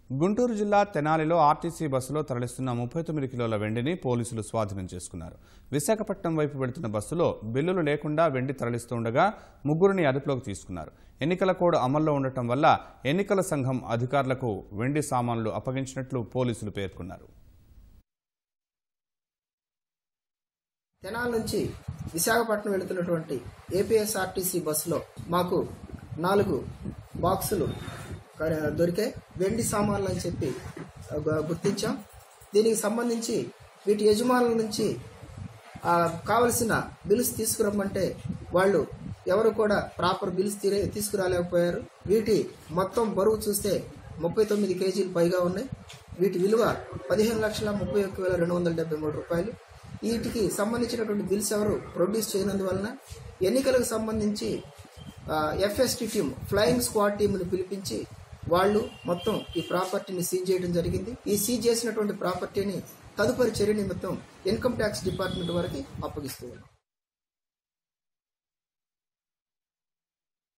గుంటూరు జిల్లా తెనాలిలో ఆర్టీసీ బస్సులో తరలిస్తున్న 39 కిలోల వెండిని పోలీసులు స్వాధీనం చేసుకున్నారు. విశాఖపట్నం వైపు వెడుతున్న బస్సులో బిల్లులు లేకుండా వెండి తరలిస్తుండగా ముగ్గురిని అదుపులోకి తీసుకున్నారు. ఎన్నికల కోడ్ అమల్లో ఉండటం వల్ల ఎన్నికల సంఘం అధికారులకు వెండి సామాన్లు అప్పగించినట్లు పోలీసులు పేర్కొన్నారు. తెనాలి నుంచి విశాఖపట్నం వెళుతున్నటువంటి ఏపీఎస్ఆర్టీసీ బస్సులో మాకు 4 బాక్సులు దొరికే వెండి సామాన్లు అని చెప్పి గుర్తించాం. దీనికి సంబంధించి వీటి యజమానుల నుంచి కావలసిన బిల్స్ తీసుకురమ్మంటే వాళ్ళు ఎవరు కూడా ప్రాపర్ బిల్స్ తీసుకురాలేకపోయారు. వీటి మొత్తం బరువు చూస్తే 39 కేజీలు పైగా ఉన్నాయి. వీటి విలువ 15,31,273 రూపాయలు. వీటికి సంబంధించినటువంటి బిల్స్ ఎవరు ప్రొడ్యూస్ చేయనందువలన ఎన్నికలకు సంబంధించి ఎఫ్ఎస్టీ టీం, ఫ్లయింగ్ స్క్వాడ్ టీంను పిలిపించి వాళ్ళు మొత్తం ఈ ప్రాపర్టీని సీజ్ చేయడం జరిగింది. ఈ సీజ్ చేసినటువంటి ప్రాపర్టీని తదుపరి చర్య నిమిత్తం ఇన్కమ్ ట్యాక్స్ డిపార్ట్మెంట్ వారికి అప్పగిస్తున్నారు.